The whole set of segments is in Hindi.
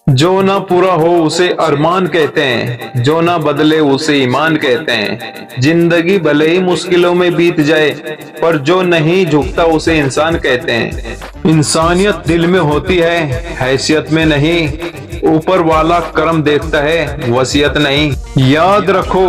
जो ना पूरा हो उसे अरमान कहते हैं, जो ना बदले उसे ईमान कहते हैं। जिंदगी भले ही मुश्किलों में बीत जाए, पर जो नहीं झुकता उसे इंसान कहते हैं। इंसानियत दिल में होती है, हैसियत में नहीं। ऊपर वाला करम देखता है, वसीयत नहीं। याद रखो,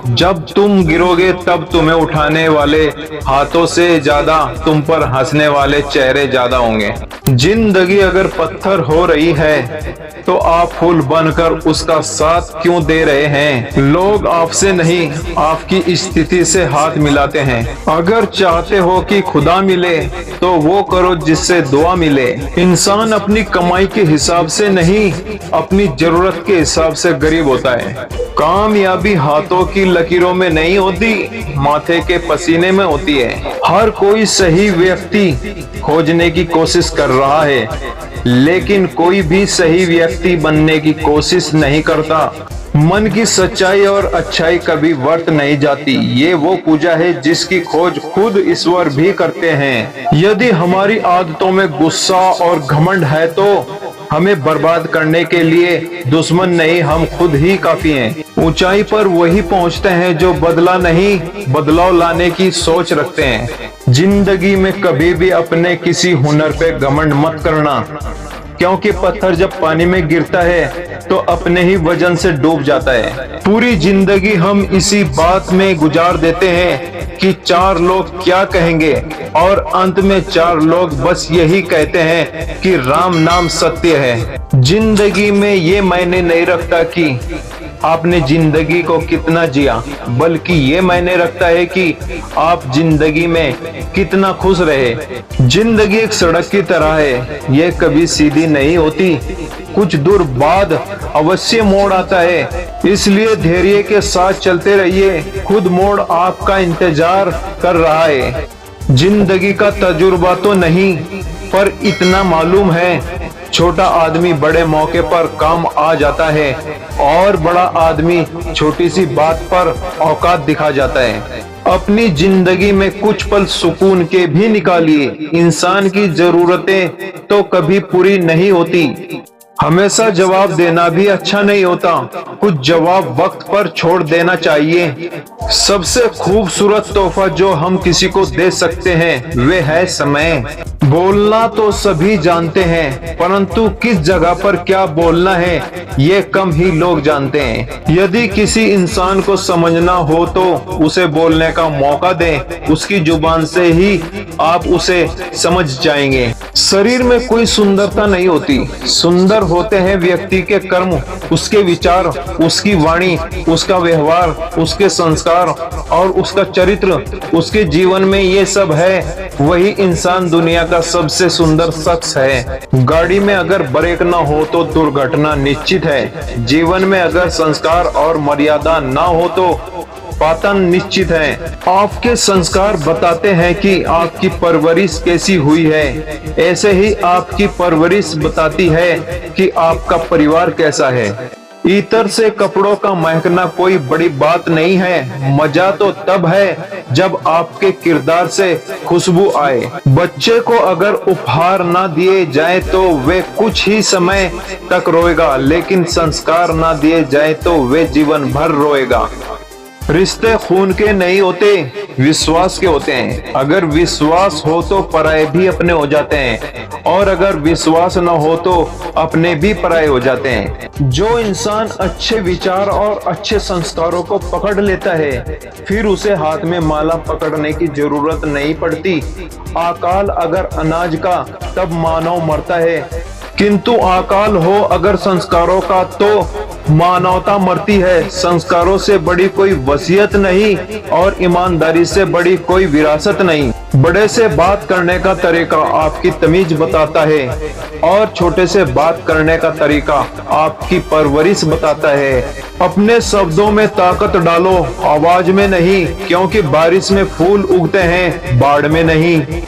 जब तुम गिरोगे तब तुम्हें उठाने वाले हाथों से ज्यादा तुम पर हंसने वाले चेहरे ज्यादा होंगे। जिंदगी अगर पत्थर हो रही है तो आप फूल बनकर उसका साथ क्यों दे रहे हैं? लोग आपसे नहीं, आपकी स्थिति से हाथ मिलाते हैं। अगर चाहते हो कि खुदा मिले तो वो करो जिससे दुआ मिले। इंसान अपनी कमाई के हिसाब से नहीं, अपनी जरूरत के हिसाब से गरीब होता है। कामयाबी हाथों की लकीरों में नहीं होती, माथे के पसीने में होती है। हर कोई सही व्यक्ति खोजने की कोशिश कर रहा है, लेकिन कोई भी सही व्यक्ति बनने की कोशिश नहीं करता। मन की सच्चाई और अच्छाई कभी व्यर्थ नहीं जाती। ये वो पूजा है जिसकी खोज खुद ईश्वर भी करते हैं। यदि हमारी आदतों में गुस्सा और घमंड है तो हमें बर्बाद करने के लिए दुश्मन नहीं, हम खुद ही काफी हैं। ऊंचाई पर वही पहुंचते हैं जो बदला नहीं, बदलाव लाने की सोच रखते हैं। जिंदगी में कभी भी अपने किसी हुनर पे घमंड मत करना, क्योंकि पत्थर जब पानी में गिरता है तो अपने ही वजन से डूब जाता है। पूरी जिंदगी हम इसी बात में गुजार देते हैं कि चार लोग क्या कहेंगे, और अंत में चार लोग बस यही कहते हैं कि राम नाम सत्य है। जिंदगी में ये मायने नहीं रखता कि आपने जिंदगी को कितना जिया, बल्कि ये मायने रखता है कि आप जिंदगी में कितना खुश रहे। जिंदगी एक सड़क की तरह है, ये कभी सीधी नहीं होती, कुछ दूर बाद अवश्य मोड़ आता है। इसलिए धैर्य के साथ चलते रहिए, खुद मोड़ आपका इंतजार कर रहा है। जिंदगी का तजुर्बा तो नहीं, पर इतना मालूम है, छोटा आदमी बड़े मौके पर काम आ जाता है और बड़ा आदमी छोटी सी बात पर औकात दिखा जाता है। अपनी जिंदगी में कुछ पल सुकून के भी निकालिए। इंसान की जरूरतें तो कभी पूरी नहीं होती। हमेशा जवाब देना भी अच्छा नहीं होता, कुछ जवाब वक्त पर छोड़ देना चाहिए। सबसे खूबसूरत तोहफा जो हम किसी को दे सकते हैं वे है समय। बोलना तो सभी जानते हैं, परंतु किस जगह पर क्या बोलना है ये कम ही लोग जानते हैं। यदि किसी इंसान को समझना हो तो उसे बोलने का मौका दें, उसकी जुबान से ही आप उसे समझ जाएंगे। शरीर में कोई सुंदरता नहीं होती, सुंदर होते हैं व्यक्ति के कर्म, उसके विचार, उसकी वाणी, उसका व्यवहार, उसके संस्कार और उसका चरित्र। उसके जीवन में ये सब है, वही इंसान दुनिया का सबसे सुंदर शख्स है। गाड़ी में अगर ब्रेक ना हो तो दुर्घटना निश्चित है। जीवन में अगर संस्कार और मर्यादा ना हो तो पतन निश्चित है। आपके संस्कार बताते हैं कि आपकी परवरिश कैसी हुई है, ऐसे ही आपकी परवरिश बताती है कि आपका परिवार कैसा है। इत्र से कपड़ों का महकना कोई बड़ी बात नहीं है, मजा तो तब है जब आपके किरदार से खुशबू आए। बच्चे को अगर उपहार ना दिए जाए तो वे कुछ ही समय तक रोएगा, लेकिन संस्कार ना दिए जाए तो वे जीवन भर रोएगा। रिश्ते खून के नहीं होते, विश्वास के होते हैं। अगर विश्वास हो तो पराये भी अपने हो जाते हैं, और अगर विश्वास न हो तो अपने भी पराये हो जाते हैं। जो इंसान अच्छे विचार और अच्छे संस्कारों को पकड़ लेता है, फिर उसे हाथ में माला पकड़ने की जरूरत नहीं पड़ती। अकाल अगर अनाज का तब मानव मरता है, किंतु अकाल हो अगर संस्कारों का तो मानवता मरती है। संस्कारों से बड़ी कोई वसीयत नहीं और ईमानदारी से बड़ी कोई विरासत नहीं। बड़े से बात करने का तरीका आपकी तमीज बताता है, और छोटे से बात करने का तरीका आपकी परवरिश बताता है। अपने शब्दों में ताकत डालो, आवाज में नहीं, क्योंकि बारिश में फूल उगते हैं, बाढ़ में नहीं।